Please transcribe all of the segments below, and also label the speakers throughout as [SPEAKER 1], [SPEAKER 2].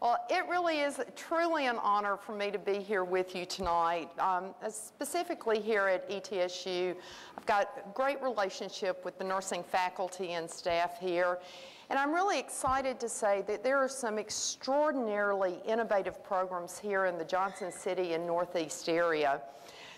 [SPEAKER 1] Well, it really is truly an honor for me to be here with you tonight. Specifically here at ETSU, I've got a great relationship with the nursing faculty and staff here, and I'm really excited to say that there are some extraordinarily innovative programs here in the Johnson City and Northeast area.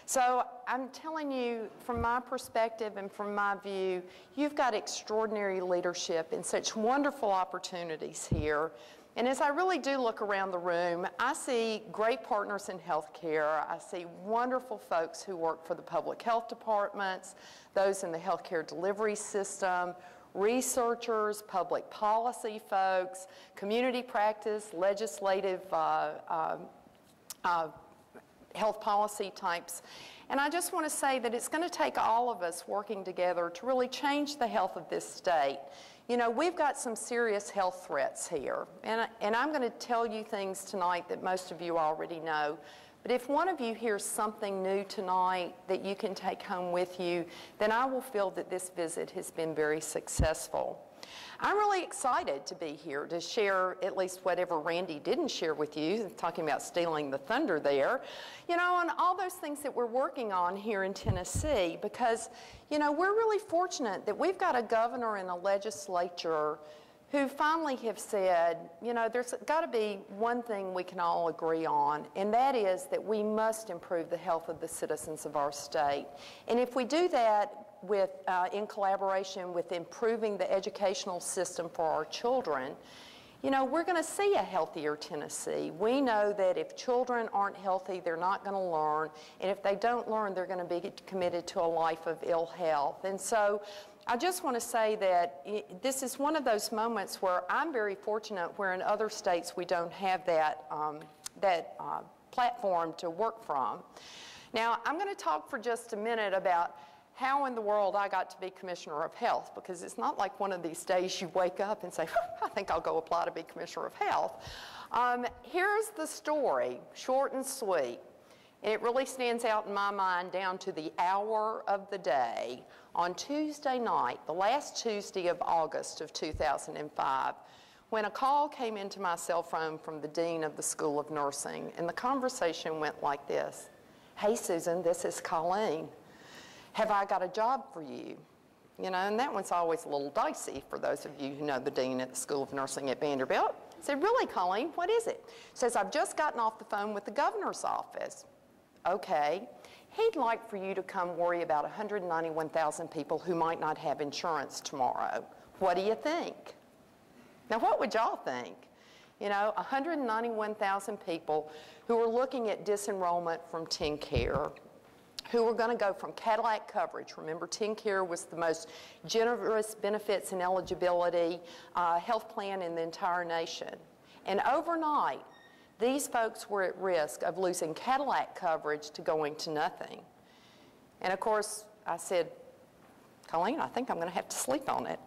[SPEAKER 1] So I'm telling you, from my perspective and from my view, you've got extraordinary leadership and such wonderful opportunities here. And as I really do look around the room, I see great partners in healthcare. I see wonderful folks who work for the public health departments, those in the healthcare delivery system, researchers, public policy folks, community practice, legislative health policy types. And I just want to say that it's going to take all of us working together to really change the health of this state. You know, we've got some serious health threats here, and I'm going to tell you things tonight that most of you already know. But if one of you hears something new tonight that you can take home with you, then I will feel that this visit has been very successful. I'm really excited to be here to share at least whatever Randy didn't share with you, talking about stealing the thunder there, you know, and all those things that we're working on here in Tennessee, because, you know, we're really fortunate that we've got a governor and a legislature who finally have said, you know, there's got to be one thing we can all agree on, and that is that we must improve the health of the citizens of our state. And if we do that with, in collaboration with improving the educational system for our children, you know, we're going to see a healthier Tennessee. We know that if children aren't healthy, they're not going to learn, and if they don't learn, they're going to be committed to a life of ill health. And so I just want to say that this is one of those moments where I'm very fortunate, where in other states we don't have that, platform to work from. Now, I'm going to talk for just a minute about how in the world I got to be Commissioner of Health, because it's not like one of these days you wake up and say, I think I'll go apply to be Commissioner of Health. Here's the story, short and sweet, and it really stands out in my mind down to the hour of the day. On Tuesday night, the last Tuesday of August of 2005, when a call came into my cell phone from the Dean of the School of Nursing, and the conversation went like this: "Hey Susan, this is Colleen. Have I got a job for you?" You know, and that one's always a little dicey for those of you who know the Dean at the School of Nursing at Vanderbilt. I said, "Really, Colleen, what is it?" Says, "I've just gotten off the phone with the governor's office." "Okay. He'd like for you to come worry about 191,000 people who might not have insurance tomorrow. What do you think?" Now, what would y'all think? You know, 191,000 people who are looking at disenrollment from TennCare, who are going to go from Cadillac coverage. Remember, TennCare was the most generous benefits and eligibility health plan in the entire nation. And overnight, these folks were at risk of losing Cadillac coverage to going to nothing. And of course, I said, "Colleen, I think I'm going to have to sleep on it."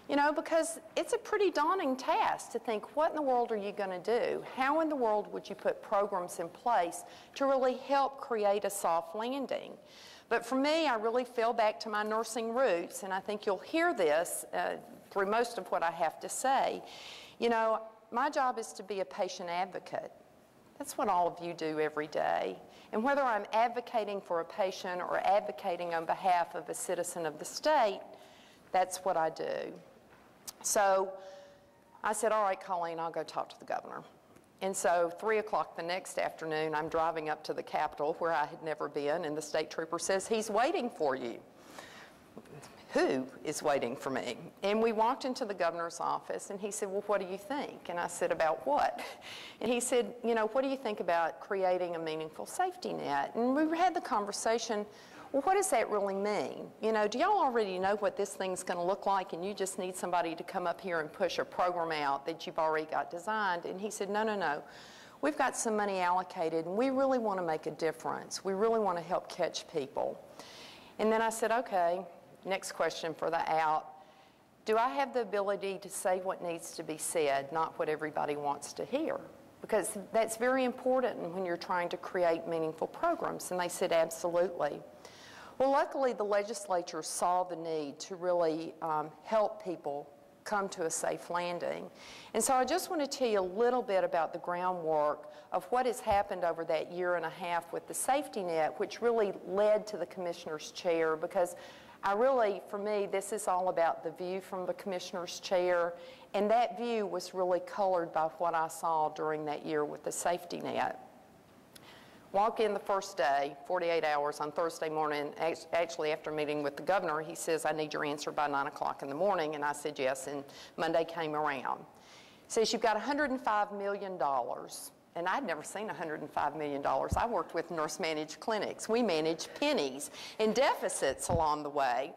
[SPEAKER 1] You know, because it's a pretty daunting task to think, what in the world are you going to do? How in the world would you put programs in place to really help create a soft landing? But for me, I really fell back to my nursing roots, and I think you'll hear this through most of what I have to say. You know, my job is to be a patient advocate. That's what all of you do every day. And whether I'm advocating for a patient or advocating on behalf of a citizen of the state, that's what I do. So I said, "All right, Colleen, I'll go talk to the governor." And so 3 o'clock the next afternoon, I'm driving up to the Capitol where I had never been, and the state trooper says, "He's waiting for you." Who is waiting for me? And we walked into the governor's office, and he said, "Well, what do you think?" And I said, "About what?" And he said, "You know, what do you think about creating a meaningful safety net?" And we had the conversation, well, what does that really mean? You know, do y'all already know what this thing's going to look like, and you just need somebody to come up here and push a program out that you've already got designed? And he said, no. We've got some money allocated, and we really want to make a difference. We really want to help catch people. And then I said, okay, next question for the out. Do I have the ability to say what needs to be said, not what everybody wants to hear? Because that's very important when you're trying to create meaningful programs. And they said, absolutely. Well, luckily, the legislature saw the need to really help people come to a safe landing. And so I just want to tell you a little bit about the groundwork of what has happened over that year and a half with the safety net, which really led to the commissioner's chair, because for me, this is all about the view from the commissioner's chair, and that view was really colored by what I saw during that year with the safety net. Walk in the first day, 48 hours on Thursday morning, actually after meeting with the governor, he says, I need your answer by 9 o'clock in the morning, and I said yes, and Monday came around. He says, you've got $105 million, and I'd never seen $105 million. I worked with nurse-managed clinics. We managed pennies and deficits along the way.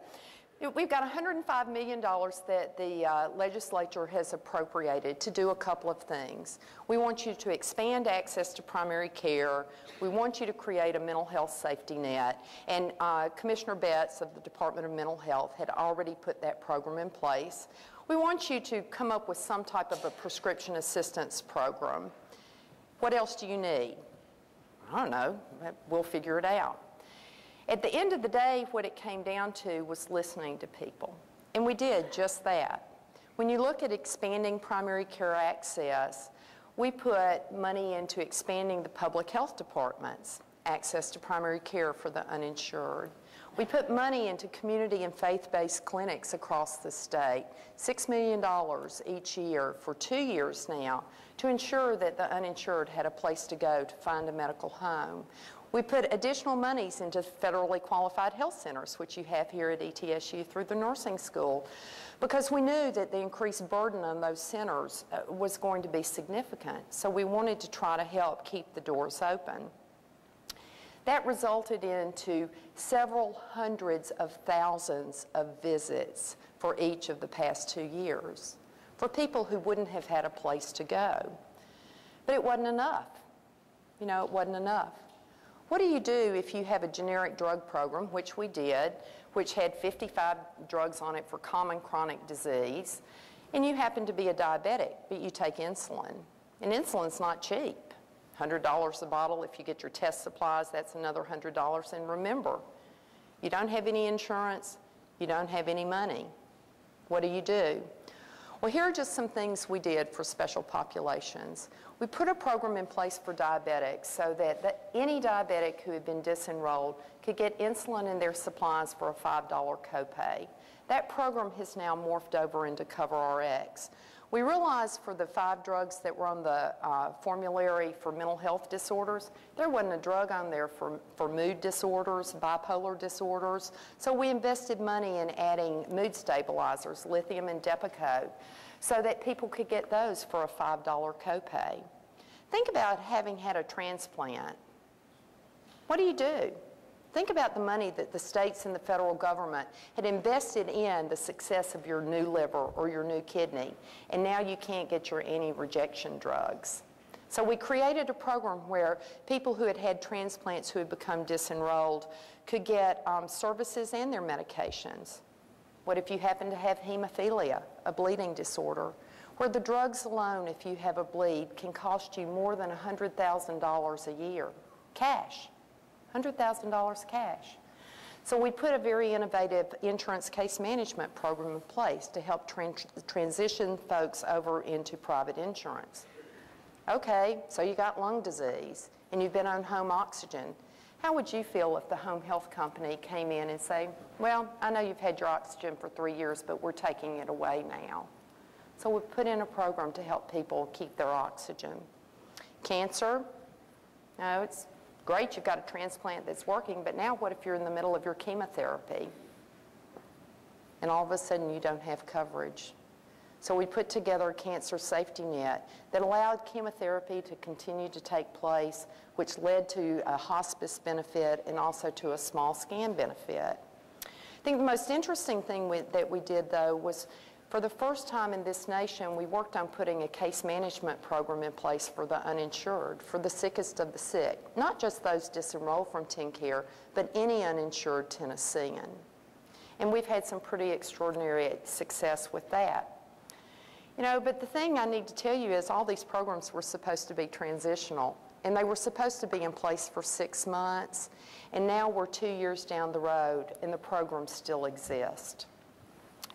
[SPEAKER 1] We've got $105 million that the legislature has appropriated to do a couple of things. We want you to expand access to primary care. We want you to create a mental health safety net. And Commissioner Betts of the Department of Mental Health had already put that program in place. We want you to come up with some type of a prescription assistance program. What else do you need? I don't know. We'll figure it out. At the end of the day, what it came down to was listening to people. And we did just that. When you look at expanding primary care access, we put money into expanding the public health department's access to primary care for the uninsured. We put money into community and faith-based clinics across the state, $6 million each year for 2 years now, to ensure that the uninsured had a place to go to find a medical home. We put additional monies into federally qualified health centers, which you have here at ETSU through the nursing school, because we knew that the increased burden on those centers was going to be significant. So we wanted to try to help keep the doors open. That resulted into several hundreds of thousands of visits for each of the past 2 years for people who wouldn't have had a place to go. But it wasn't enough. You know, it wasn't enough. What do you do if you have a generic drug program, which we did, which had 55 drugs on it for common chronic disease, and you happen to be a diabetic, but you take insulin? And insulin's not cheap. $100 a bottle. If you get your test supplies, that's another $100. And remember, you don't have any insurance, you don't have any money. What do? Well, here are just some things we did for special populations. We put a program in place for diabetics so that any diabetic who had been disenrolled could get insulin in their supplies for a $5 copay. That program has now morphed over into CoverRx. We realized for the 5 drugs that were on the formulary for mental health disorders, there wasn't a drug on there for mood disorders, bipolar disorders. So we invested money in adding mood stabilizers, lithium and Depakote, so that people could get those for a $5 copay. Think about having had a transplant. What do? Think about the money that the states and the federal government had invested in the success of your new liver or your new kidney, and now you can't get your anti-rejection drugs. So we created a program where people who had had transplants who had become disenrolled could get services and their medications. What if you happen to have hemophilia, a bleeding disorder, where the drugs alone, if you have a bleed, can cost you more than $100,000 a year, cash. $100,000 cash. So we put a very innovative insurance case management program in place to help transition folks over into private insurance. Okay, so you got lung disease and you've been on home oxygen. How would you feel if the home health company came in and say, well, I know you've had your oxygen for 3 years, but we're taking it away now. So we put in a program to help people keep their oxygen. Cancer, no, it's great, you've got a transplant that's working, but now what if you're in the middle of your chemotherapy and all of a sudden you don't have coverage? So we put together a cancer safety net that allowed chemotherapy to continue to take place, which led to a hospice benefit and also to a small scan benefit. I think the most interesting thing that we did, though, was for the first time in this nation, we worked on putting a case management program in place for the uninsured, for the sickest of the sick, not just those disenrolled from TennCare, but any uninsured Tennessean. And we've had some pretty extraordinary success with that. You know, but the thing I need to tell you is all these programs were supposed to be transitional, and they were supposed to be in place for 6 months, and now we're 2 years down the road, and the programs still exist.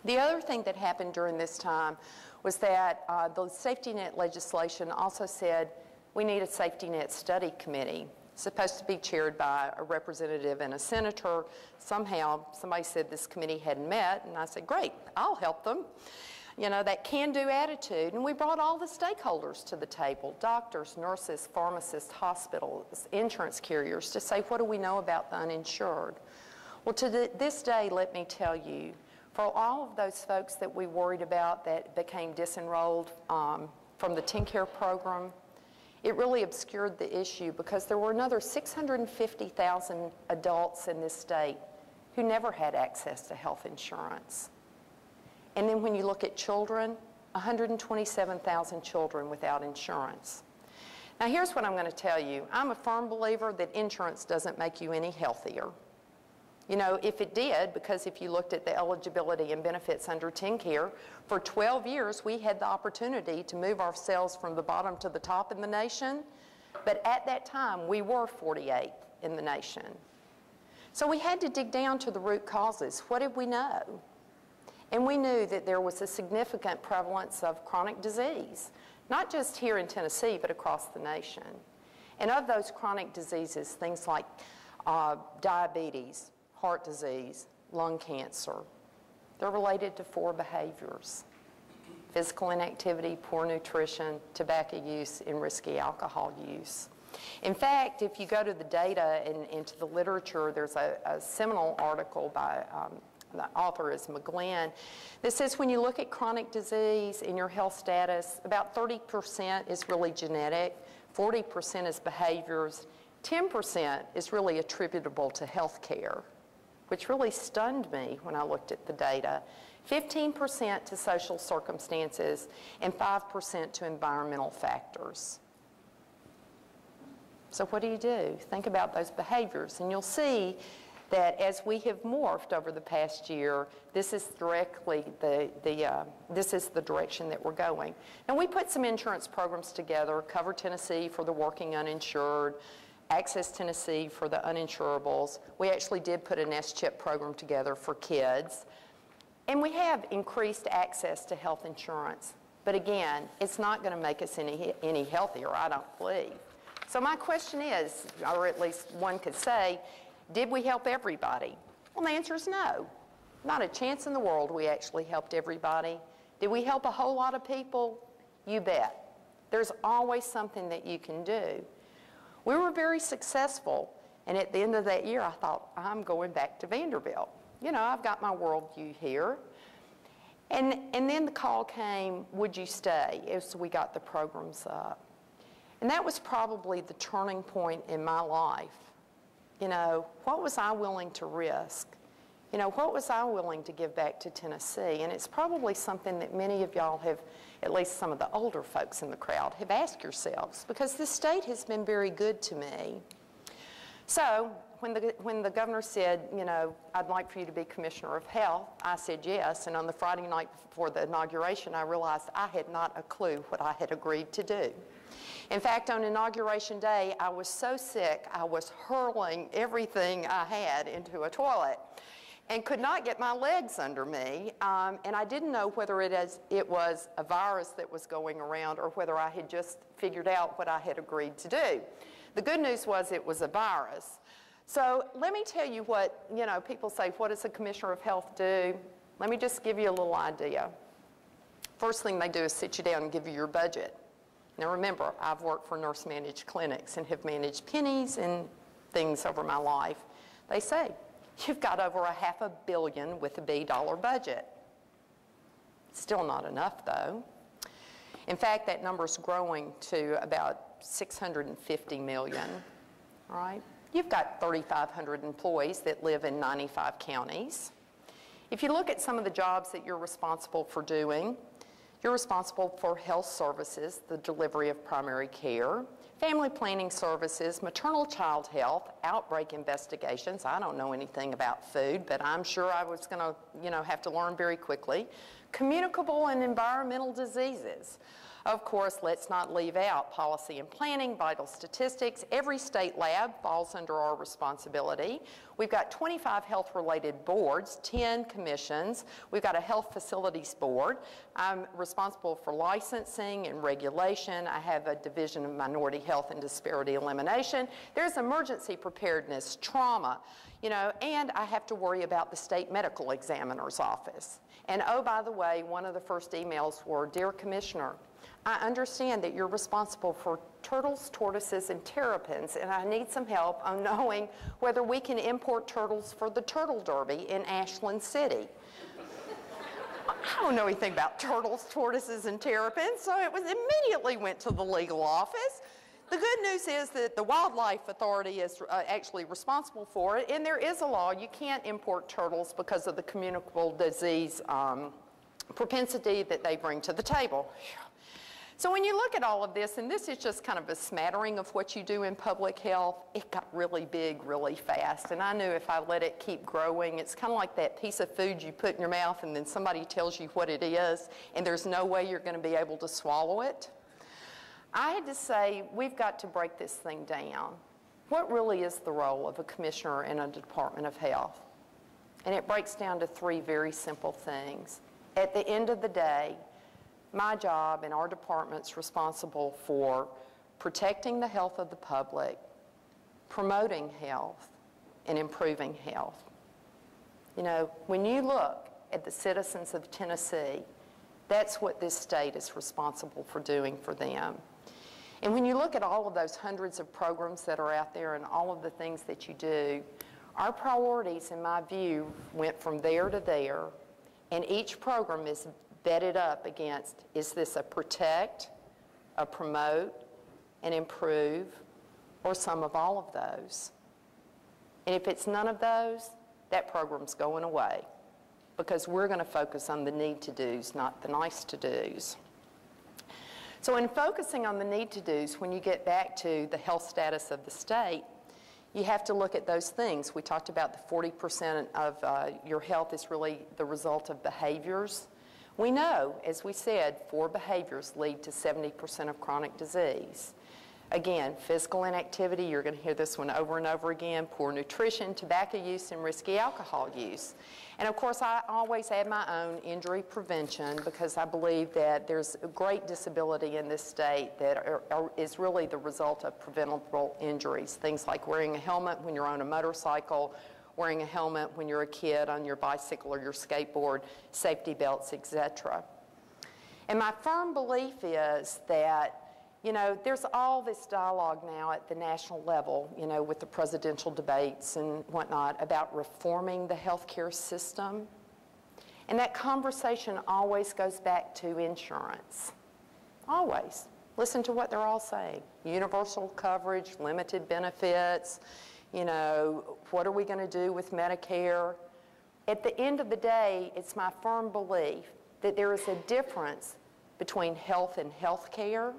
[SPEAKER 1] The other thing that happened during this time was that the safety net legislation also said we need a safety net study committee. It's supposed to be chaired by a representative and a senator. Somehow, somebody said this committee hadn't met, and I said, great, I'll help them. You know, that can-do attitude. And we brought all the stakeholders to the table, doctors, nurses, pharmacists, hospitals, insurance carriers, to say, what do we know about the uninsured? Well, to this day, let me tell you, for all of those folks that we worried about that became disenrolled from the TennCare program, it really obscured the issue because there were another 650,000 adults in this state who never had access to health insurance. And then when you look at children, 127,000 children without insurance. Now here's what I'm going to tell you. I'm a firm believer that insurance doesn't make you any healthier. You know, if it did, because if you looked at the eligibility and benefits under TennCare, for 12 years we had the opportunity to move ourselves from the bottom to the top in the nation, but at that time we were 48th in the nation. So we had to dig down to the root causes. What did we know? And we knew that there was a significant prevalence of chronic disease, not just here in Tennessee, but across the nation. And of those chronic diseases, things like diabetes, heart disease, lung cancer, they're related to 4 behaviors: physical inactivity, poor nutrition, tobacco use, and risky alcohol use. In fact, if you go to the data and into the literature, there's a seminal article by the author is McGlenn, that says when you look at chronic disease and your health status, about 30% is really genetic, 40% is behaviors, 10% is really attributable to health care, which really stunned me when I looked at the data. 15% to social circumstances and 5% to environmental factors. So what do? Think about those behaviors, and you'll see that as we have morphed over the past year, this is directly this is the direction that we're going. And we put some insurance programs together: Cover Tennessee for the working uninsured, Access Tennessee for the uninsurables. We actually did put an S-CHIP program together for kids. And we have increased access to health insurance. But again, it's not going to make us any healthier, I don't believe. So my question is, or at least one could say, did we help everybody? Well, the answer is no. Not a chance in the world we actually helped everybody. Did we help a whole lot of people? You bet. There's always something that you can do. We were very successful, and at the end of that year, I thought, I'm going back to Vanderbilt. You know, I've got my worldview here. And then the call came, would you stay? As we got the programs up. And that was probably the turning point in my life. You know, what was I willing to risk? You know, what was I willing to give back to Tennessee? And it's probably something that many of y'all have, at least some of the older folks in the crowd, have asked yourselves, because the state has been very good to me. So when the governor said, you know, I'd like for you to be Commissioner of Health, I said yes. And on the Friday night before the inauguration, I realized I had not a clue what I had agreed to do. In fact, on Inauguration Day, I was so sick, I was hurling everything I had into a toilet and could not get my legs under me. And I didn't know whether it was a virus that was going around or whether I had just figured out what I had agreed to do. The good news was it was a virus. So let me tell you what, you know, people say, what does a Commissioner of Health do? Let me just give you a little idea. First thing they do is sit you down and give you your budget. Now remember, I've worked for nurse-managed clinics and have managed pennies and things over my life. They say, you've got over $500 million with a B dollar budget. Still not enough, though. In fact, that number's growing to about $650 million, all right? You've got 3,500 employees that live in 95 counties. If you look at some of the jobs that you're responsible for doing, you're responsible for health services, the delivery of primary care, family planning services, maternal child health, outbreak investigations. I don't know anything about food, but I'm sure I was going to, have to learn very quickly. Communicable and environmental diseases. Of course, let's not leave out policy and planning, vital statistics. Every state lab falls under our responsibility. We've got 25 health-related boards, 10 commissions. We've got a health facilities board. I'm responsible for licensing and regulation. I have a division of minority health and disparity elimination. There's emergency preparedness, trauma, and I have to worry about the state medical examiner's office. And oh, by the way, one of the first emails were, "Dear Commissioner, I understand that you're responsible for turtles, tortoises, and terrapins, and I need some help on knowing whether we can import turtles for the Turtle Derby in Ashland City." I don't know anything about turtles, tortoises, and terrapins, so it was immediately went to the legal office. The good news is that the Wildlife Authority is actually responsible for it, and there is a law. You can't import turtles because of the communicable disease propensity that they bring to the table. So when you look at all of this, and this is just kind of a smattering of what you do in public health, it got really big really fast. And I knew if I let it keep growing, it's kind of like that piece of food you put in your mouth and then somebody tells you what it is, and there's no way you're going to be able to swallow it. I had to say, we've got to break this thing down. What really is the role of a commissioner in a Department of Health? And it breaks down to three very simple things. At the end of the day, my job and our department's responsible for protecting the health of the public, promoting health, and improving health. When you look at the citizens of Tennessee, that's what this state is responsible for doing for them. And when you look at all of those hundreds of programs that are out there and all of the things that you do, our priorities, in my view, went from there to there, and each program is vetted up against, is this a protect, a promote, an improve, or some of all of those? And if it's none of those, that program's going away, because we're going to focus on the need-to-dos, not the nice-to-dos. So in focusing on the need-to-dos, when you get back to the health status of the state, you have to look at those things. We talked about the 40% of your health is really the result of behaviors. We know, as we said, 4 behaviors lead to 70% of chronic disease. Again, physical inactivity, you're going to hear this one over and over again, poor nutrition, tobacco use, and risky alcohol use. And of course, I always add my own injury prevention, because I believe that there's a great disability in this state that is really the result of preventable injuries. Things like wearing a helmet when you're on a motorcycle, wearing a helmet when you're a kid on your bicycle or your skateboard, safety belts, etc. And my firm belief is that, there's all this dialogue now at the national level, with the presidential debates and whatnot about reforming the healthcare system. And that conversation always goes back to insurance. Always. Listen to what they're all saying. Universal coverage, limited benefits, what are we going to do with Medicare? At the end of the day, it's my firm belief that there is a difference between health and health care.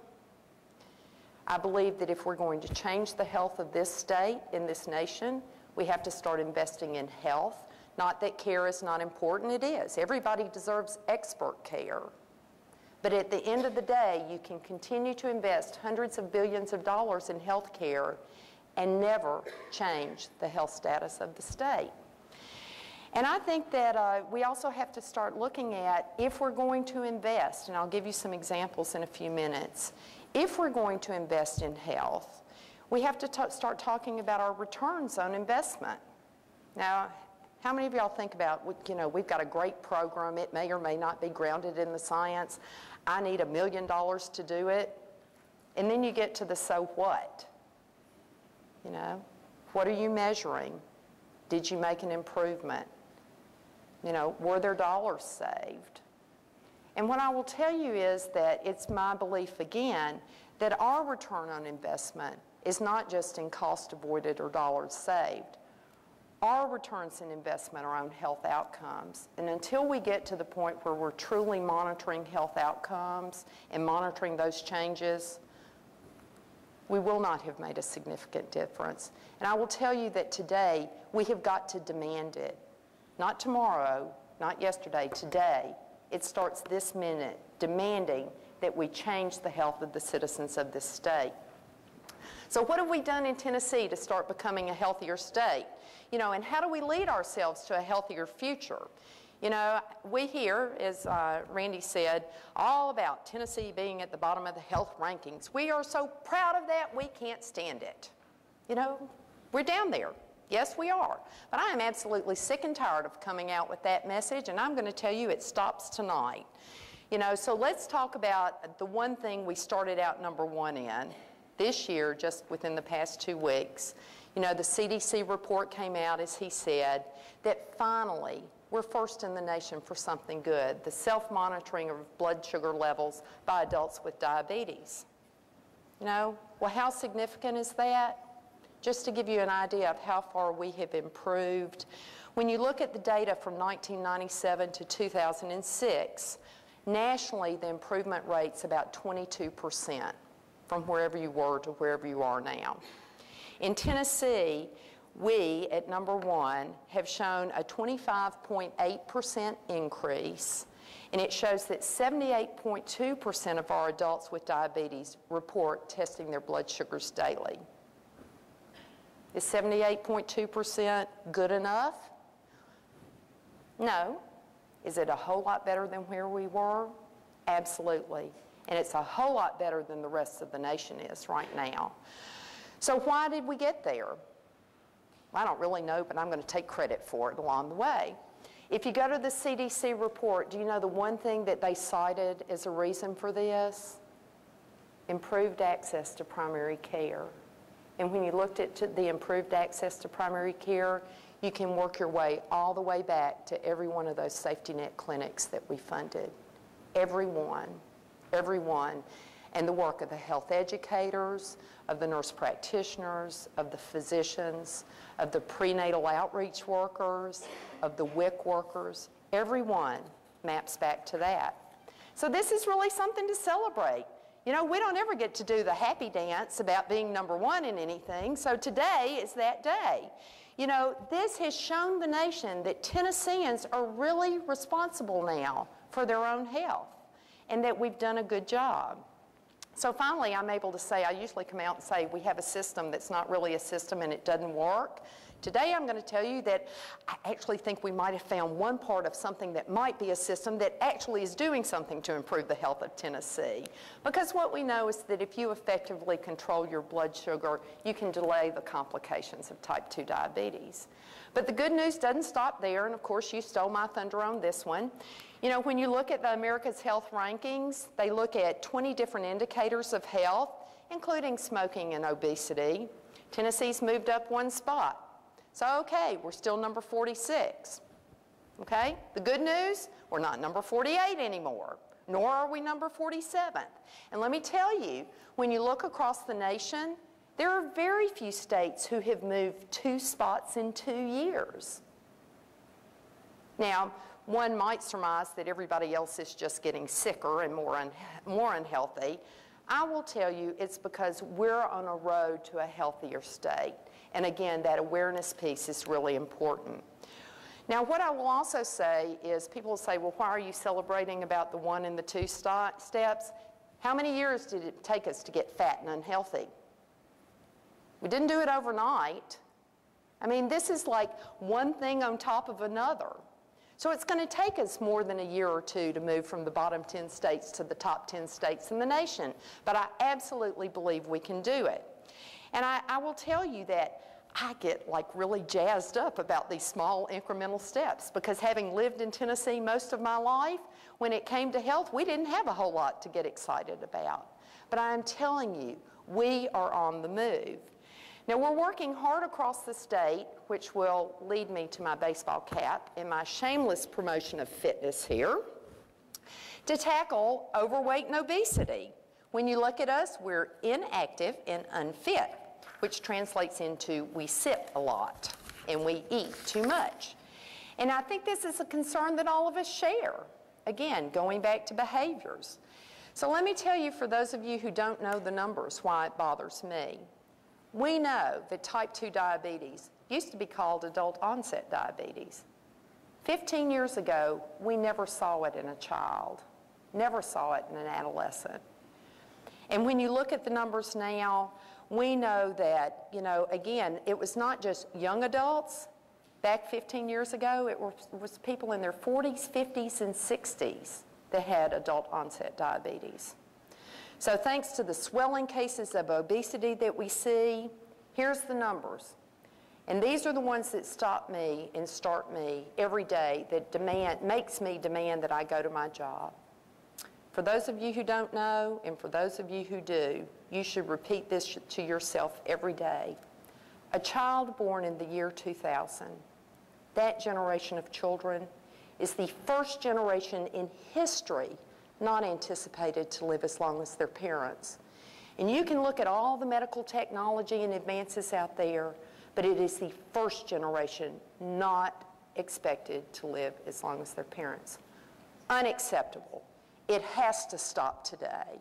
[SPEAKER 1] I believe that if we're going to change the health of this state and this nation, we have to start investing in health. Not that care is not important, it is. Everybody deserves expert care. But at the end of the day, you can continue to invest hundreds of billions of dollars in health care and never change the health status of the state. And I think that we also have to start looking at, if we're going to invest, and I'll give you some examples in a few minutes, if we're going to invest in health, we have to start talking about our returns on investment. Now, how many of y'all think about, we've got a great program, it may or may not be grounded in the science, I need $1 million to do it, and then you get to the so what? What are you measuring? Did you make an improvement? Were there dollars saved? And what I will tell you is that it's my belief, again, that our return on investment is not just in cost avoided or dollars saved. Our returns in investment are on health outcomes. And until we get to the point where we're truly monitoring health outcomes and monitoring those changes, we will not have made a significant difference. And I will tell you that today, we have got to demand it. Not tomorrow, not yesterday, today. It starts this minute, demanding that we change the health of the citizens of this state. So what have we done in Tennessee to start becoming a healthier state? You know, and how do we lead ourselves to a healthier future? You know, we hear, as Randy said, all about Tennessee being at the bottom of the health rankings. We are so proud of that, we can't stand it. You know, we're down there. Yes, we are. But I am absolutely sick and tired of coming out with that message, and I'm going to tell you it stops tonight. You know, so let's talk about the one thing we started out number one in this year, just within the past 2 weeks. You know, the CDC report came out, as he said, that finally we're first in the nation for something good, the self-monitoring of blood sugar levels by adults with diabetes. You know, well, how significant is that? Just to give you an idea of how far we have improved, when you look at the data from 1997 to 2006, nationally the improvement rate's about 22% from wherever you were to wherever you are now. In Tennessee, we, at number one, have shown a 25.8% increase, and it shows that 78.2% of our adults with diabetes report testing their blood sugars daily. Is 78.2% good enough? No. Is it a whole lot better than where we were? Absolutely. And it's a whole lot better than the rest of the nation is right now. So why did we get there? I don't really know, but I'm going to take credit for it along the way. If you go to the CDC report, do you know the one thing that they cited as a reason for this? Improved access to primary care. And when you looked at the improved access to primary care, you can work your way all the way back to every one of those safety net clinics that we funded. Every one. And the work of the health educators, of the nurse practitioners, of the physicians, of the prenatal outreach workers, of the WIC workers, everyone maps back to that. So this is really something to celebrate. You know, we don't ever get to do the happy dance about being number one in anything, so today is that day. You know, this has shown the nation that Tennesseans are really responsible now for their own health, and that we've done a good job. So finally, I'm able to say, I usually come out and say, we have a system that's not really a system and it doesn't work. Today, I'm going to tell you that I actually think we might have found one part of something that might be a system that actually is doing something to improve the health of Tennessee. Because what we know is that if you effectively control your blood sugar, you can delay the complications of type 2 diabetes. But the good news doesn't stop there, and of course, you stole my thunder on this one. You know, when you look at the America's Health Rankings, they look at 20 different indicators of health, including smoking and obesity. Tennessee's moved up one spot. So, okay, we're still number 46. Okay? The good news, we're not number 48 anymore, nor are we number 47th. And let me tell you, when you look across the nation, there are very few states who have moved 2 spots in 2 years. Now, one might surmise that everybody else is just getting sicker and more unhealthy. I will tell you it's because we're on a road to a healthier state. And again, that awareness piece is really important. Now, what I will also say is people will say, well, why are you celebrating about the 1 and the 2 steps? How many years did it take us to get fat and unhealthy? We didn't do it overnight. I mean, this is like one thing on top of another. So it's going to take us more than a year or 2 to move from the bottom 10 states to the top 10 states in the nation. But I absolutely believe we can do it. And I will tell you that I get like really jazzed up about these small incremental steps because having lived in Tennessee most of my life, when it came to health, we didn't have a whole lot to get excited about. But I'm telling you, we are on the move. Now, we're working hard across the state, which will lead me to my baseball cap and my shameless promotion of fitness here, to tackle overweight and obesity. When you look at us, we're inactive and unfit, which translates into we sit a lot and we eat too much. And I think this is a concern that all of us share. Again, going back to behaviors. So let me tell you, for those of you who don't know the numbers, why it bothers me. We know that type 2 diabetes used to be called adult onset diabetes. 15 years ago, we never saw it in a child, never saw it in an adolescent. And when you look at the numbers now, we know that, again, it was not just young adults. Back 15 years ago, it was people in their 40s, 50s, and 60s that had adult onset diabetes. So thanks to the swelling cases of obesity that we see, here's the numbers. And these are the ones that stop me and start me every day, that makes me demand that I go to my job. For those of you who don't know, and for those of you who do, you should repeat this to yourself every day. A child born in the year 2000, that generation of children is the first generation in history not anticipated to live as long as their parents. And you can look at all the medical technology and advances out there, but it is the first generation not expected to live as long as their parents. Unacceptable. It has to stop today.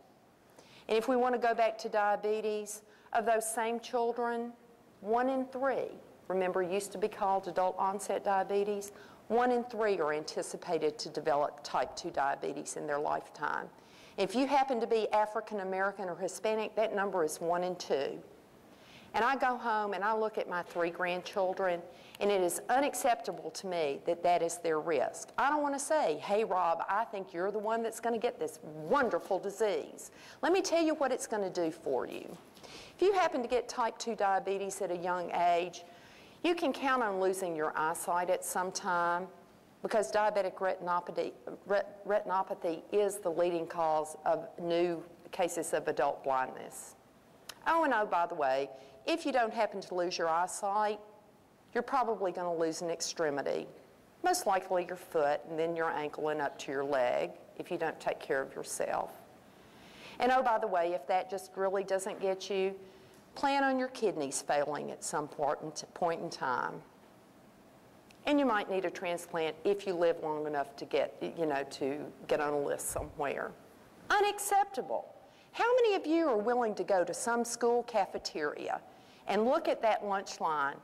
[SPEAKER 1] And if we want to go back to diabetes, of those same children, 1 in 3, remember, used to be called adult onset diabetes, 1 in 3 are anticipated to develop type 2 diabetes in their lifetime. If you happen to be African American or Hispanic, that number is 1 in 2. And I go home and I look at my 3 grandchildren, and it is unacceptable to me that that is their risk. I don't want to say, hey, Rob, I think you're the one that's going to get this wonderful disease. Let me tell you what it's going to do for you. If you happen to get type 2 diabetes at a young age, you can count on losing your eyesight at some time, because diabetic retinopathy is the leading cause of new cases of adult blindness. Oh, and oh, by the way, if you don't happen to lose your eyesight, you're probably going to lose an extremity, most likely your foot, and then your ankle and up to your leg if you don't take care of yourself. And oh, by the way, if that just really doesn't get you, plan on your kidneys failing at some point in time. And you might need a transplant if you live long enough to get on a list somewhere. Unacceptable. How many of you are willing to go to some school cafeteria and look at that lunch line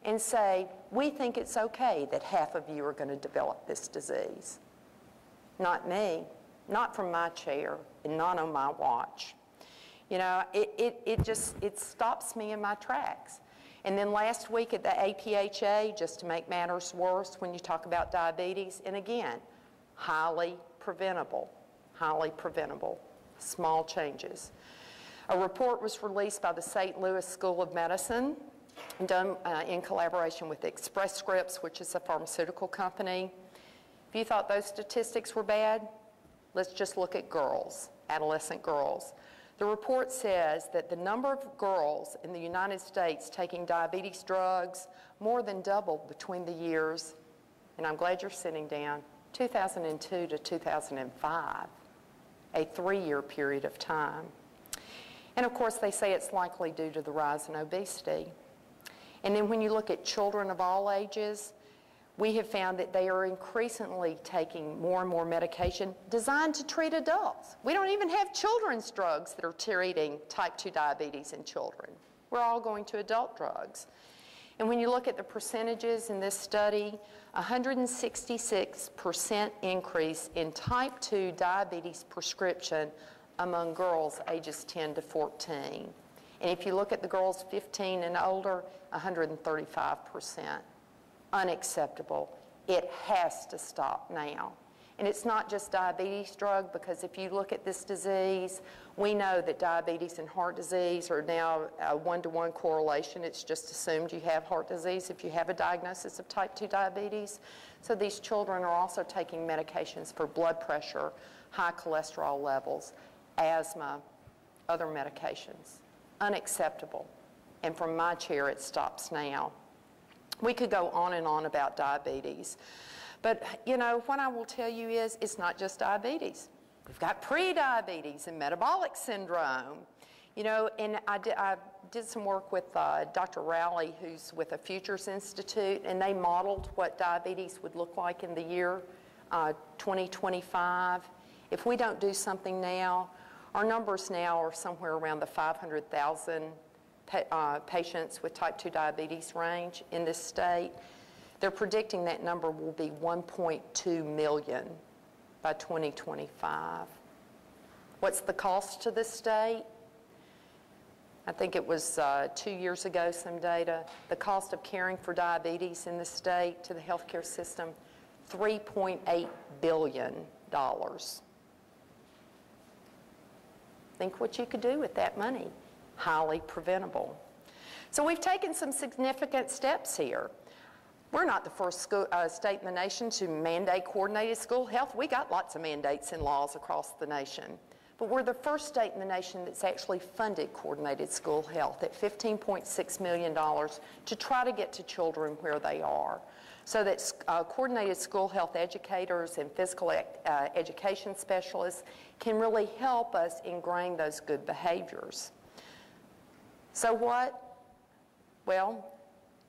[SPEAKER 1] and say, we think it's okay that half of you are going to develop this disease? Not me, not from my chair, and not on my watch. It stops me in my tracks. And then last week at the APHA, just to make matters worse, when you talk about diabetes, and again, highly preventable, small changes. A report was released by the St. Louis School of Medicine, done in collaboration with Express Scripts, which is a pharmaceutical company. If you thought those statistics were bad, let's just look at girls, adolescent girls. The report says that the number of girls in the United States taking diabetes drugs more than doubled between the years, and I'm glad you're sitting down, 2002 to 2005, a 3-year period of time. And of course, they say it's likely due to the rise in obesity. And then when you look at children of all ages, we have found that they are increasingly taking more and more medication designed to treat adults. We don't even have children's drugs that are treating type 2 diabetes in children. We're all going to adult drugs. And when you look at the percentages in this study, 166% increase in type 2 diabetes prescription among girls ages 10 to 14. And if you look at the girls 15 and older, 135%. Unacceptable. It has to stop now. And it's not just diabetes drug, because if you look at this disease, we know that diabetes and heart disease are now a 1-to-1 correlation. It's just assumed you have heart disease if you have a diagnosis of type 2 diabetes. So these children are also taking medications for blood pressure, high cholesterol levels, asthma, other medications. Unacceptable. And from my chair, it stops now. We could go on and on about diabetes. But, what I will tell you is it's not just diabetes. We've got pre-diabetes and metabolic syndrome. And I did some work with Dr. Rowley, who's with the Futures Institute, and they modeled what diabetes would look like in the year 2025. If we don't do something now, Our numbers now are somewhere around the 500,000 patients with type 2 diabetes range in this state. They're predicting that number will be 1.2 million by 2025. What's the cost to the state? I think it was 2 years ago, some data. The cost of caring for diabetes in the state to the healthcare system, $3.8 billion. Think what you could do with that money. Highly preventable. So we've taken some significant steps here. We're not the first state in the nation to mandate coordinated school health. We got lots of mandates and laws across the nation. But we're the first state in the nation that's actually funded coordinated school health at $15.6 million to try to get to children where they are. So that coordinated school health educators and physical education specialists can really help us ingrain those good behaviors. So what? Well,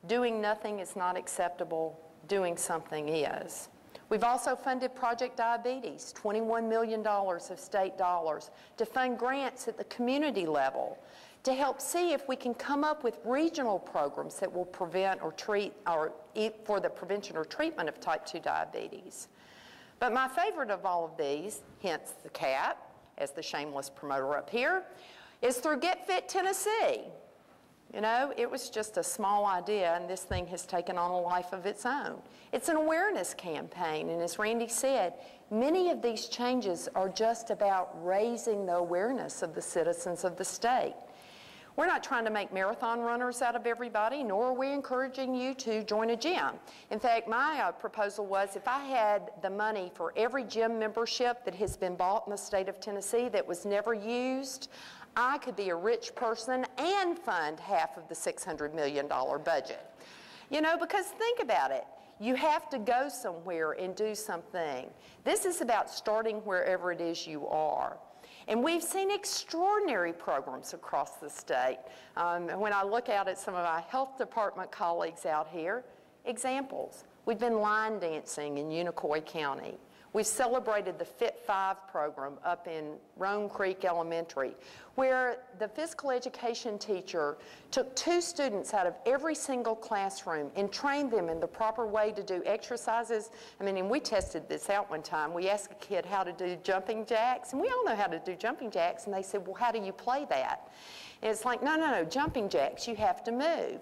[SPEAKER 1] doing nothing is not acceptable. Doing something is. We've also funded Project Diabetes, $21 million of state dollars to fund grants at the community level to help see if we can come up with regional programs that will prevent or treat, or for the prevention or treatment of type 2 diabetes. But my favorite of all of these, hence the cat, as the shameless promoter up here, is through Get Fit Tennessee. You know, it was just a small idea, and this thing has taken on a life of its own. It's an awareness campaign, and as Randy said, many of these changes are just about raising the awareness of the citizens of the state. We're not trying to make marathon runners out of everybody, nor are we encouraging you to join a gym. In fact, my proposal was if I had the money for every gym membership that has been bought in the state of Tennessee that was never used, I could be a rich person and fund half of the $600 million budget. You know, because think about it. You have to go somewhere and do something. This is about starting wherever it is you are. And we've seen extraordinary programs across the state. When I look out at some of our health department colleagues out here, examples. We've been line dancing in Unicoi County. We celebrated the Fit 5 program up in Roan Creek Elementary, where the physical education teacher took 2 students out of every single classroom and trained them in the proper way to do exercises. I mean, and we tested this out one time. We asked a kid how to do jumping jacks, and we all know how to do jumping jacks, and they said, well, how do you play that? And it's like, no, jumping jacks, you have to move.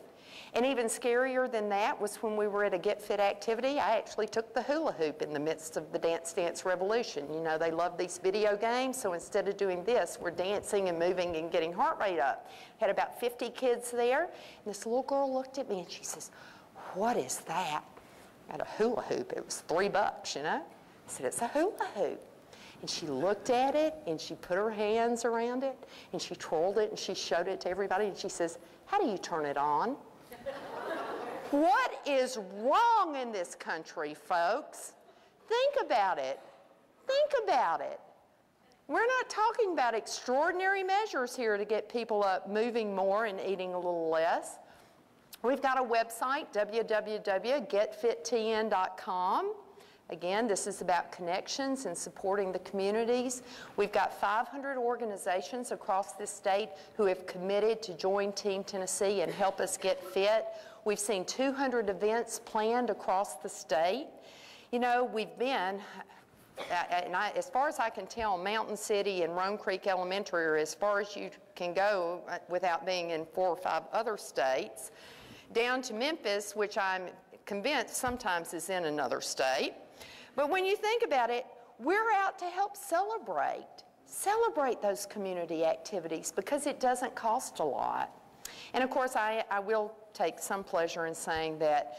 [SPEAKER 1] And even scarier than that was when we were at a Get Fit activity, I actually took the hula hoop in the midst of the Dance Dance Revolution. You know, they love these video games, so instead of doing this, we're dancing and moving and getting heart rate up. Had about 50 kids there, and this little girl looked at me and she says, what is that? I had a hula hoop. It was $3, you know? I said, it's a hula hoop. And she looked at it, and she put her hands around it, and she twirled it, and she showed it to everybody, and she says, how do you turn it on? What is wrong in this country, folks? Think about it. Think about it. We're not talking about extraordinary measures here to get people up moving more and eating a little less. We've got a website, www.getfittn.com. Again, this is about connections and supporting the communities. We've got 500 organizations across this state who have committed to join Team Tennessee and help us get fit. We've seen 200 events planned across the state. You know, we've been, as far as I can tell, Mountain City and Roan Creek Elementary are as far as you can go without being in 4 or 5 other states, down to Memphis, which I'm convinced sometimes is in another state. But when you think about it, we're out to help celebrate those community activities because it doesn't cost a lot. And of course, I will take some pleasure in saying that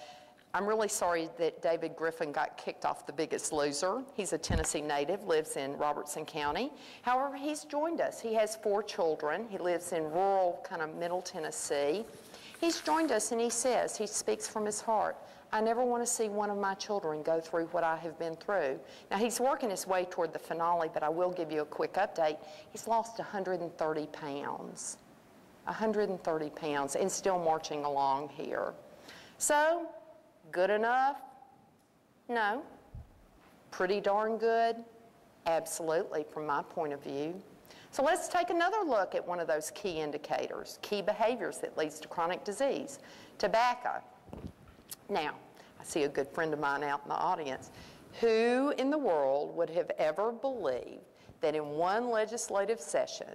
[SPEAKER 1] I'm really sorry that David Griffin got kicked off The Biggest Loser. He's a Tennessee native, lives in Robertson County. However, he's joined us. He has 4 children. He lives in rural, kind of middle Tennessee. He's joined us and he says, he speaks from his heart, I never want to see one of my children go through what I have been through. Now, he's working his way toward the finale, but I will give you a quick update. He's lost 130 pounds. 130 pounds and still marching along here. So, good enough? No. Pretty darn good? Absolutely, from my point of view. So let's take another look at one of those key indicators, key behaviors that leads to chronic disease, tobacco. Now, I see a good friend of mine out in the audience. Who in the world would have ever believed that in one legislative session,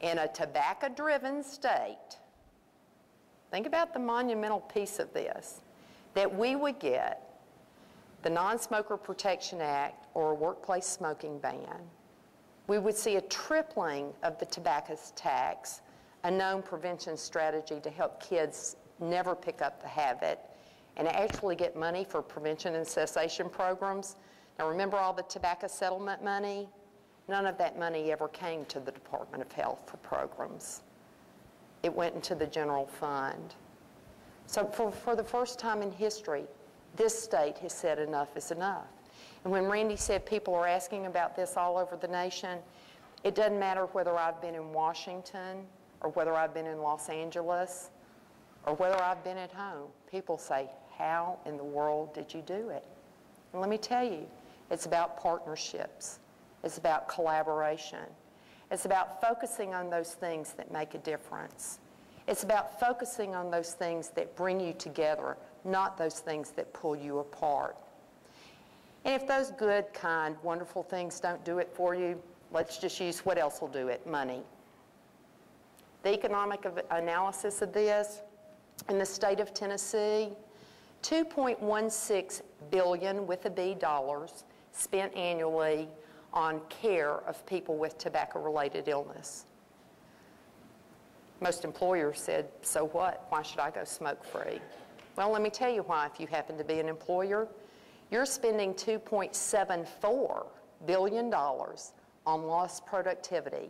[SPEAKER 1] in a tobacco-driven state, think about the monumental piece of this, that we would get the Non-Smoker Protection Act or a workplace smoking ban. We would see a tripling of the tobacco tax, a known prevention strategy to help kids never pick up the habit, and actually get money for prevention and cessation programs. Now remember all the tobacco settlement money? None of that money ever came to the Department of Health for programs. It went into the general fund. So for the first time in history, this state has said enough is enough. And when Randy said people are asking about this all over the nation, it doesn't matter whether I've been in Washington or whether I've been in Los Angeles or whether I've been at home. People say, how in the world did you do it? And let me tell you, it's about partnerships. It's about collaboration. It's about focusing on those things that make a difference. It's about focusing on those things that bring you together, not those things that pull you apart. And if those good, kind, wonderful things don't do it for you, let's just use what else will do it, money. The economic analysis of this, in the state of Tennessee, $2.16 billion with a B dollars spent annually on care of people with tobacco-related illness. Most employers said, so what? Why should I go smoke-free? Well, let me tell you why if you happen to be an employer. You're spending $2.74 billion on lost productivity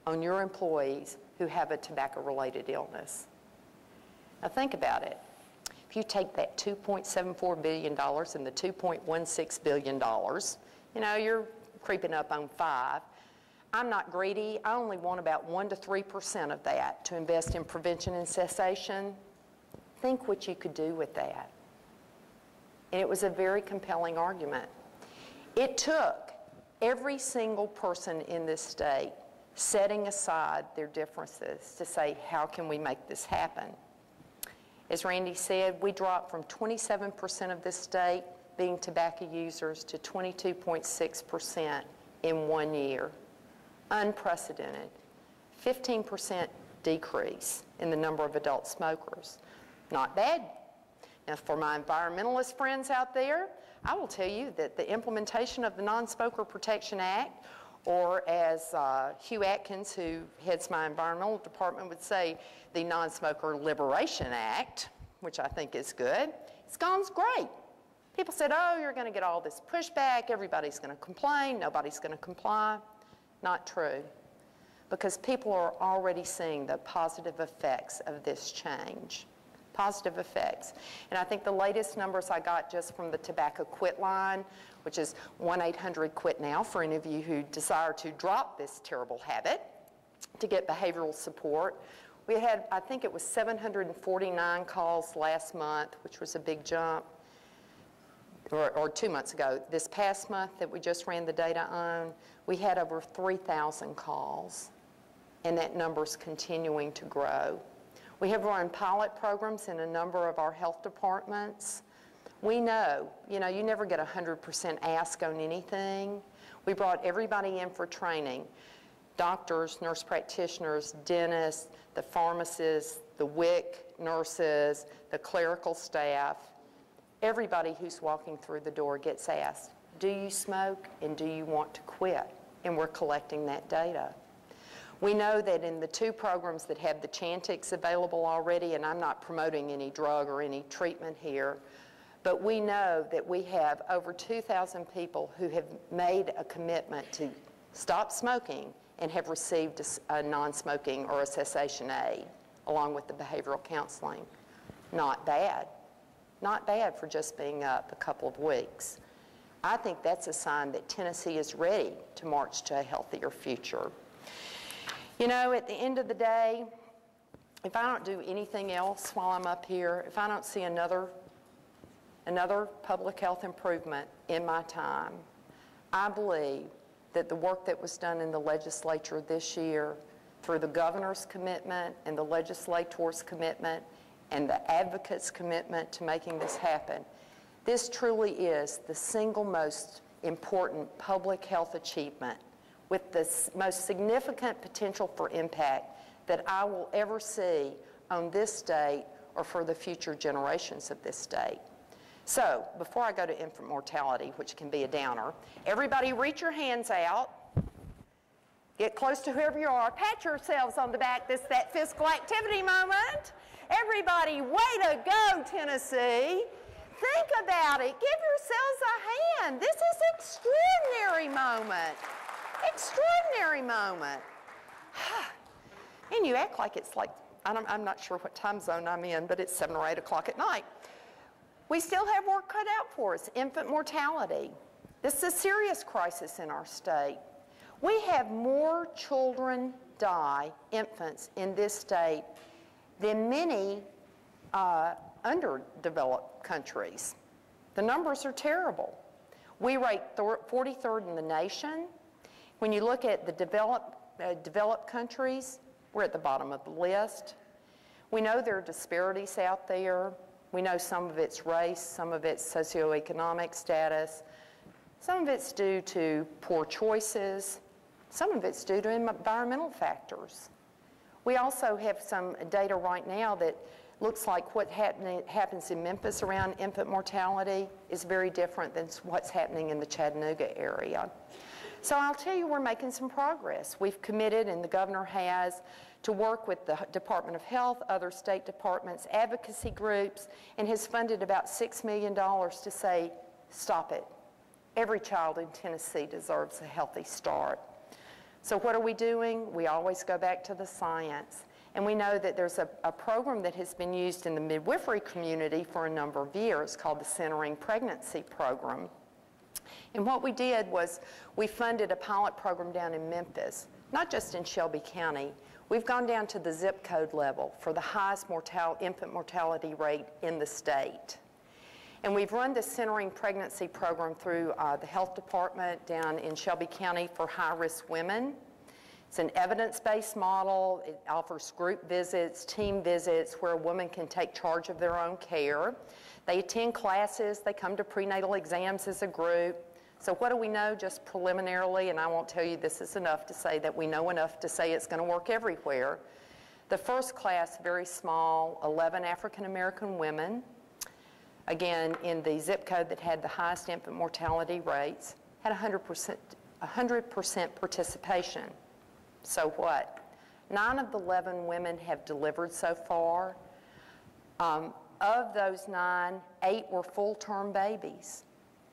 [SPEAKER 1] on your employees who have a tobacco-related illness. Now think about it. If you take that $2.74 billion and the $2.16 billion, you know, you're creeping up on 5. I'm not greedy. I only want about 1 to 3% of that to invest in prevention and cessation. Think what you could do with that. And it was a very compelling argument. It took every single person in this state setting aside their differences to say, how can we make this happen? As Randy said, we dropped from 27% of this state being tobacco users to 22.6% in 1 year. Unprecedented. 15% decrease in the number of adult smokers. Not bad. Now, for my environmentalist friends out there, I will tell you that the implementation of the Non-Smoker Protection Act, or as Hugh Atkins, who heads my environmental department, would say, the Non-Smoker Liberation Act, which I think is good, it's gone great. People said, oh, you're going to get all this pushback, everybody's going to complain, nobody's going to comply. Not true, because people are already seeing the positive effects of this change. Positive effects. And I think the latest numbers I got just from the Tobacco Quit line, which is 1-800-QUIT-NOW for any of you who desire to drop this terrible habit, to get behavioral support. We had, I think it was 749 calls last month, which was a big jump, or 2 months ago. This past month that we just ran the data on, we had over 3,000 calls, and that number's continuing to grow. We have run pilot programs in a number of our health departments. We know, you never get 100% ask on anything. We brought everybody in for training. Doctors, nurse practitioners, dentists, the pharmacists, the WIC nurses, the clerical staff. Everybody who's walking through the door gets asked, do you smoke and do you want to quit? And we're collecting that data. We know that in the 2 programs that have the Chantix available already, and I'm not promoting any drug or any treatment here, but we know that we have over 2,000 people who have made a commitment to stop smoking and have received a non-smoking or a cessation aid, along with the behavioral counseling. Not bad. Not bad for just being up a couple of weeks. I think that's a sign that Tennessee is ready to march to a healthier future. At the end of the day, if I don't do anything else while I'm up here, if I don't see another public health improvement in my time, I believe that the work that was done in the legislature this year, through the governor's commitment and the legislator's commitment and the advocates' commitment to making this happen, this truly is the single most important public health achievement with the most significant potential for impact that I will ever see on this state or for the future generations of this state. So, before I go to infant mortality, which can be a downer, everybody reach your hands out. Get close to whoever you are. Pat yourselves on the back. This is that physical activity moment. Everybody, way to go, Tennessee. Think about it. Give yourselves a hand. This is an extraordinary moment. Extraordinary moment. And you act like it's like, I'm not sure what time zone I'm in, but it's 7 or 8 o'clock at night. We still have work cut out for us. Infant mortality. This is a serious crisis in our state. We have more children die, infants, in this state than many underdeveloped countries. The numbers are terrible. We rate 43rd in the nation. When you look at the developed countries, we're at the bottom of the list. We know there are disparities out there. We know some of it's race, some of it's socioeconomic status, some of it's due to poor choices, some of it's due to environmental factors. We also have some data right now that looks like what happens in Memphis around infant mortality is very different than what's happening in the Chattanooga area. So I'll tell you, we're making some progress. We've committed, and the governor has, to work with the Department of Health, other state departments, advocacy groups, and has funded about $6 million to say, stop it. Every child in Tennessee deserves a healthy start. So what are we doing? We always go back to the science. And we know that there's a program that has been used in the midwifery community for a number of years called the Centering Pregnancy Program. And what we did was we funded a pilot program down in Memphis, not just in Shelby County. We've gone down to the zip code level for the highest infant mortality rate in the state. And we've run the Centering Pregnancy Program through the health department down in Shelby County for high-risk women. It's an evidence-based model. It offers group visits, team visits, where a woman can take charge of their own care. They attend classes. They come to prenatal exams as a group. So what do we know just preliminarily? And I won't tell you this is enough to say that we know enough to say it's going to work everywhere. The first class, very small, 11 African-American women, again, in the zip code that had the highest infant mortality rates, had 100% participation. So what? 9 of the 11 women have delivered so far. Of those 9, 8 were full-term babies,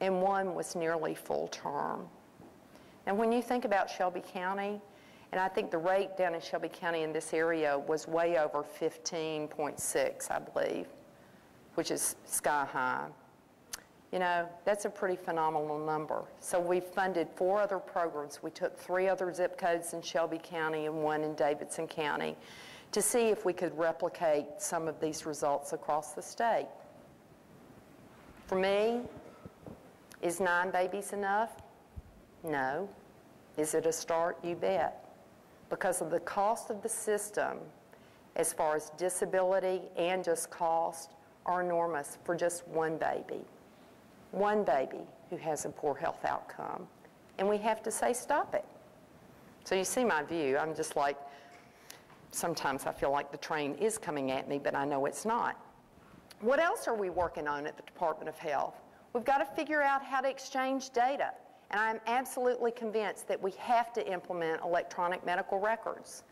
[SPEAKER 1] and 1 was nearly full-term. And when you think about Shelby County, and I think the rate down in Shelby County in this area was way over 15.6, I believe, which is sky high. You know, that's a pretty phenomenal number. So we've funded 4 other programs. We took 3 other zip codes in Shelby County and 1 in Davidson County to see if we could replicate some of these results across the state. For me, is 9 babies enough? No. Is it a start? You bet. Because of the cost of the system, as far as disability and just cost, are enormous for just 1 baby. 1 baby who has a poor health outcome. And we have to say, stop it. So you see my view. I'm just like, sometimes I feel like the train is coming at me, but I know it's not. What else are we working on at the Department of Health? We've got to figure out how to exchange data. And I'm absolutely convinced that we have to implement electronic medical records.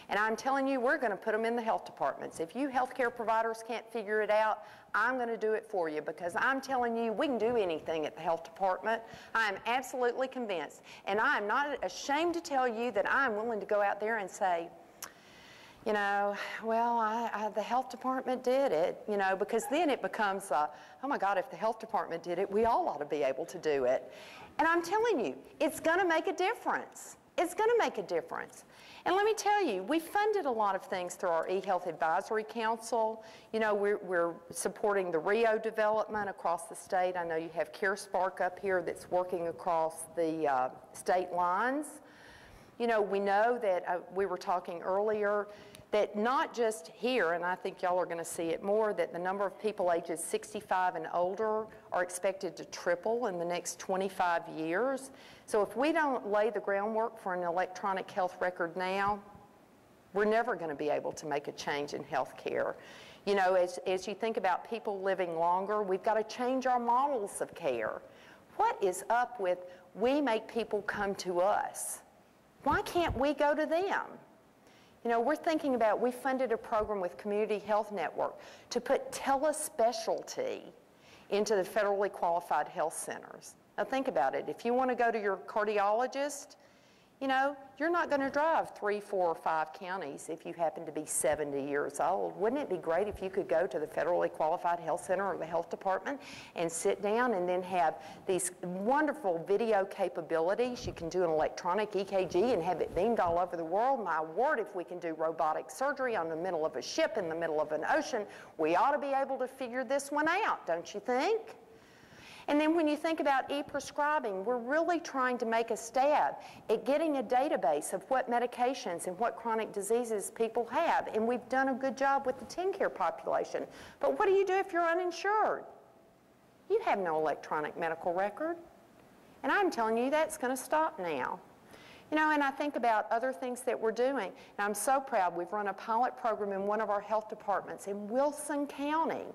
[SPEAKER 1] And I'm telling you, we're going to put them in the health departments. If you healthcare providers can't figure it out, I'm going to do it for you, because I'm telling you, we can do anything at the health department. I am absolutely convinced. And I am not ashamed to tell you that I'm willing to go out there and say, you know, well, the health department did it, you know, because then it becomes, oh my God, if the health department did it, we all ought to be able to do it. And I'm telling you, it's going to make a difference. it's going to make a difference. And let me tell you, we funded a lot of things through our eHealth Advisory Council. You know, we're supporting the Rio development across the state. I know you have CareSpark up here that's working across the state lines. You know, we know that we were talking earlier that not just here, and I think y'all are going to see it more, that the number of people ages 65 and older are expected to triple in the next 25 years. So if we don't lay the groundwork for an electronic health record now, we're never going to be able to make a change in health care. You know, as you think about people living longer, we've got to change our models of care. What is up with we make people come to us? Why can't we go to them? You know, we're thinking about, we funded a program with Community Health Network to put telespecialty into the federally qualified health centers. Now think about it. If you want to go to your cardiologist, you know, you're not going to drive 3, 4, or 5 counties if you happen to be 70 years old. Wouldn't it be great if you could go to the federally qualified health center or the health department and sit down and then have these wonderful video capabilities? You can do an electronic EKG and have it beamed all over the world. My word, if we can do robotic surgery on the middle of a ship in the middle of an ocean, we ought to be able to figure this one out, don't you think? And then when you think about e-prescribing, we're really trying to make a stab at getting a database of what medications and what chronic diseases people have. And we've done a good job with the TennCare population. But what do you do if you're uninsured? You have no electronic medical record. And I'm telling you, that's going to stop now. You know, and I think about other things that we're doing. And I'm so proud we've run a pilot program in one of our health departments in Wilson County,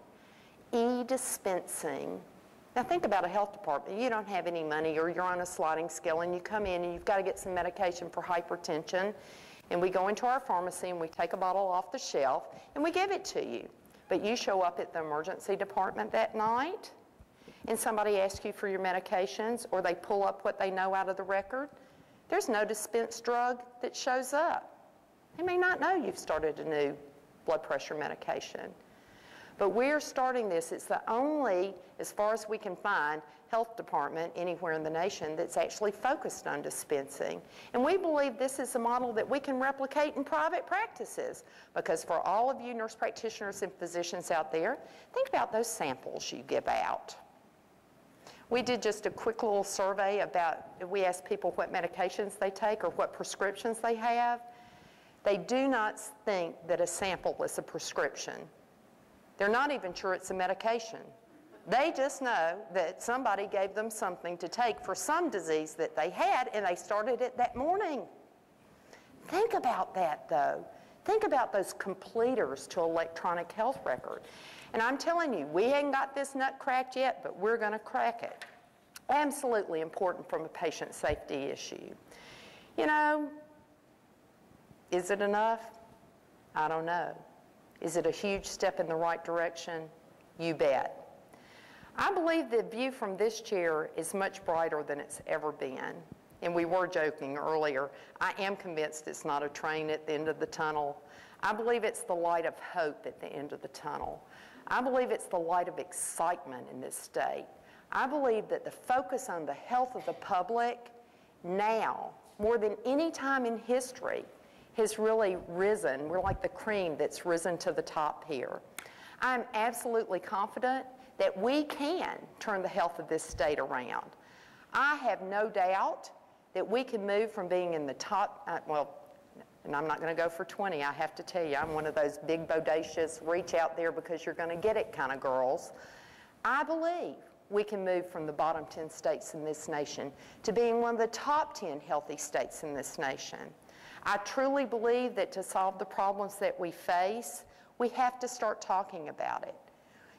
[SPEAKER 1] e-dispensing. Now think about a health department. You don't have any money or you're on a sliding scale and you come in and you've got to get some medication for hypertension, and we go into our pharmacy and we take a bottle off the shelf and we give it to you. But you show up at the emergency department that night and somebody asks you for your medications, or they pull up what they know out of the record. There's no dispensed drug that shows up. They may not know you've started a new blood pressure medication. But we're starting this. It's the only, as far as we can find, health department anywhere in the nation that's actually focused on dispensing. And we believe this is a model that we can replicate in private practices. Because for all of you nurse practitioners and physicians out there, think about those samples you give out. We did just a quick little survey about, we asked people what medications they take or what prescriptions they have. They do not think that a sample is a prescription. They're not even sure it's a medication. They just know that somebody gave them something to take for some disease that they had, and they started it that morning. Think about that, though. Think about those completers to electronic health record. And I'm telling you, we ain't got this nut cracked yet, but we're going to crack it. Absolutely important from a patient safety issue. You know, is it enough? I don't know. Is it a huge step in the right direction? You bet. I believe the view from this chair is much brighter than it's ever been. And we were joking earlier. I am convinced it's not a train at the end of the tunnel. I believe it's the light of hope at the end of the tunnel. I believe it's the light of excitement in this state. I believe that the focus on the health of the public now, more than any time in history, has really risen. We're like the cream that's risen to the top here. I'm absolutely confident that we can turn the health of this state around. I have no doubt that we can move from being in the top, and I'm not going to go for 20, I have to tell you, I'm one of those big, bodacious, reach out there because you're going to get it kind of girls. I believe we can move from the bottom 10 states in this nation to being one of the top 10 healthy states in this nation. I truly believe that to solve the problems that we face, we have to start talking about it.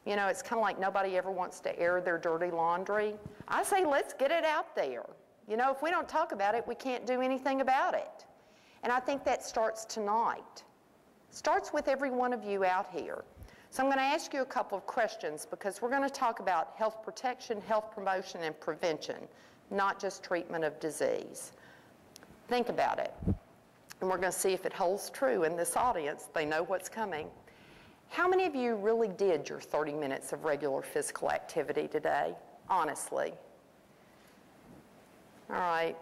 [SPEAKER 1] You know, it's kind of like nobody ever wants to air their dirty laundry. I say, let's get it out there. You know, if we don't talk about it, we can't do anything about it. And I think that starts tonight. Starts with every one of you out here. So I'm going to ask you a couple of questions because we're going to talk about health protection, health promotion, and prevention, not just treatment of disease. Think about it. And we're going to see if it holds true in this audience. They know what's coming. How many of you really did your 30 minutes of regular physical activity today? Honestly. All right.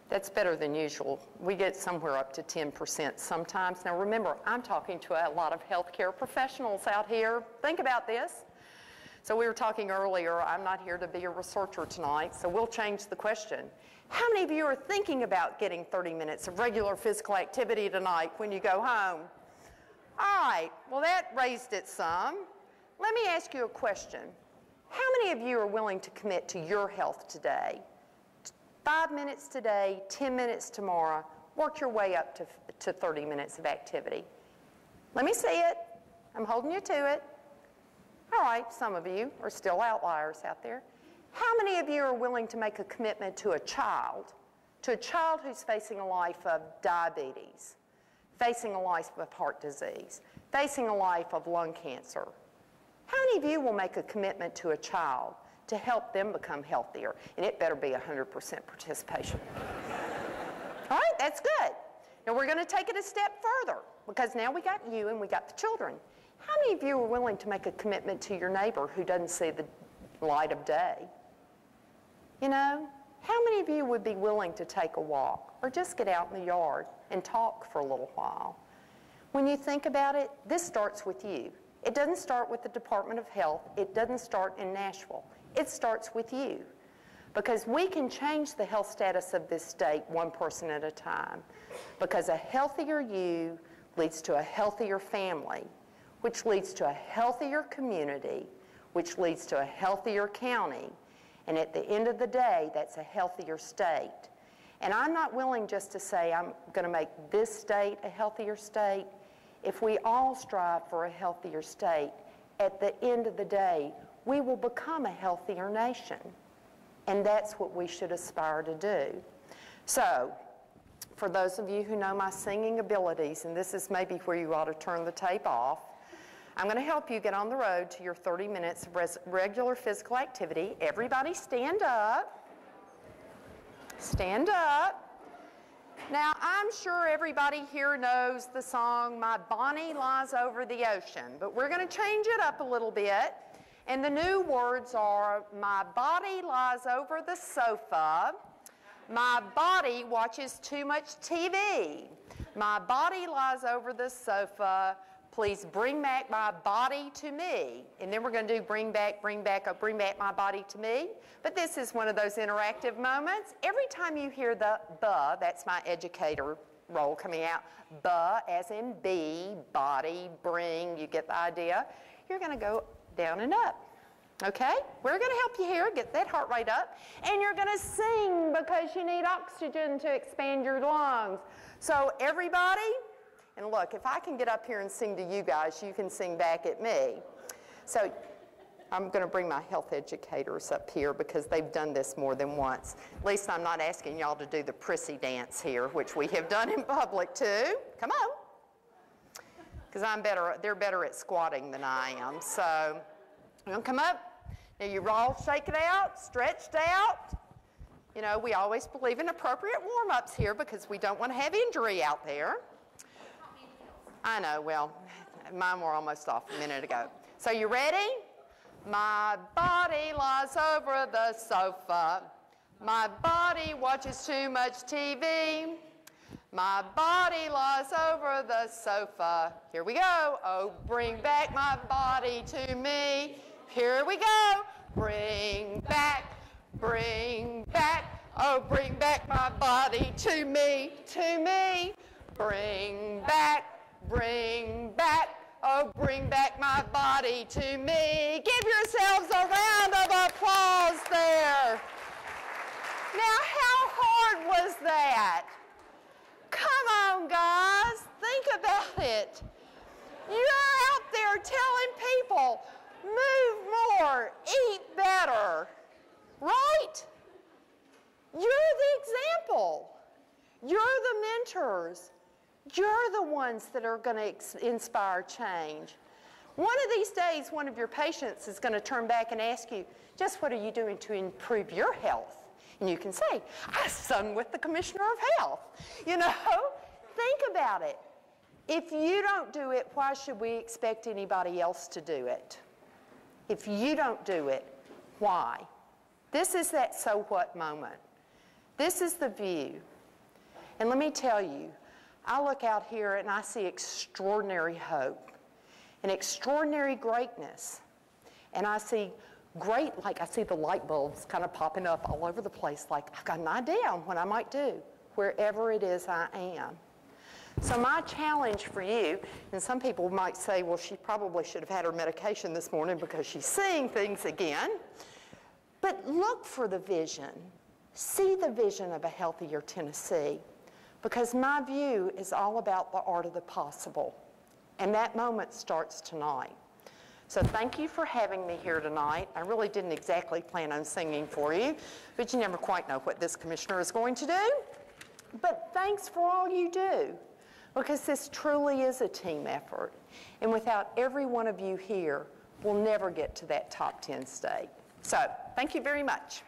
[SPEAKER 1] That's better than usual. We get somewhere up to 10% sometimes. Now remember, I'm talking to a lot of healthcare professionals out here. Think about this. So we were talking earlier, I'm not here to be a researcher tonight, so we'll change the question. How many of you are thinking about getting 30 minutes of regular physical activity tonight when you go home? All right, well that raised it some. Let me ask you a question. How many of you are willing to commit to your health today? 5 minutes today, 10 minutes tomorrow, work your way up to 30 minutes of activity. Let me see it. I'm holding you to it. All right, some of you are still outliers out there. How many of you are willing to make a commitment to a child who's facing a life of diabetes, facing a life of heart disease, facing a life of lung cancer? How many of you will make a commitment to a child to help them become healthier? And it better be 100% participation. All right, that's good. Now we're going to take it a step further because now we got you and we got the children. How many of you are willing to make a commitment to your neighbor who doesn't see the light of day? You know, how many of you would be willing to take a walk or just get out in the yard and talk for a little while? When you think about it, this starts with you. It doesn't start with the Department of Health. It doesn't start in Nashville. It starts with you. Because we can change the health status of this state one person at a time. Because a healthier you leads to a healthier family, which leads to a healthier community, which leads to a healthier county. And at the end of the day, that's a healthier state. And I'm not willing just to say I'm going to make this state a healthier state. If we all strive for a healthier state, at the end of the day, we will become a healthier nation. And that's what we should aspire to do. So, for those of you who know my singing abilities, and this is maybe where you ought to turn the tape off, I'm going to help you get on the road to your 30 minutes of regular physical activity. Everybody stand up. Stand up. Now, I'm sure everybody here knows the song, My Bonnie Lies Over the Ocean, but we're going to change it up a little bit. And the new words are, my body lies over the sofa. My body watches too much TV. My body lies over the sofa. Please bring back my body to me. And then we're going to do bring back my body to me. But this is one of those interactive moments. Every time you hear the that's my educator role coming out, as in be, body, bring, you get the idea. You're going to go down and up. Okay? We're going to help you here, get that heart rate up. And you're going to sing because you need oxygen to expand your lungs. So everybody, and look, if I can get up here and sing to you guys, you can sing back at me. So I'm going to bring my health educators up here because they've done this more than once. At least I'm not asking y'all to do the prissy dance here, which we have done in public too. Come on. Because they're better at squatting than I am. So you want to come up? Now you all shake it out, stretched out. You know, we always believe in appropriate warm-ups here because we don't want to have injury out there. I know, well, mine were almost off a minute ago. So you ready? My body lies over the sofa. My body watches too much TV. My body lies over the sofa. Here we go. Oh, bring back my body to me. Here we go. Bring back. Oh, bring back my body to me. Bring back. Oh, bring back my body to me. Give yourselves a round of applause there. Now, how hard was that? Come on, guys. Think about it. You're out there telling people, move more, eat better, right? You're the example. You're the mentors. You're the ones that are going to inspire change. One of these days, one of your patients is going to turn back and ask you, just what are you doing to improve your health? And you can say, I sung with the Commissioner of Health. You know, think about it. If you don't do it, why should we expect anybody else to do it? If you don't do it, why? This is that so what moment. This is the view. And let me tell you, I look out here and I see extraordinary hope and extraordinary greatness. And I see I see the light bulbs kind of popping up all over the place, like I've got an idea on what I might do wherever it is I am. So my challenge for you, and some people might say, well, she probably should have had her medication this morning because she's seeing things again. But look for the vision. See the vision of a healthier Tennessee, because my view is all about the art of the possible. And that moment starts tonight. So thank you for having me here tonight. I really didn't exactly plan on singing for you, but you never quite know what this commissioner is going to do. But thanks for all you do, because this truly is a team effort. And without every one of you here, we'll never get to that top 10 state. So thank you very much.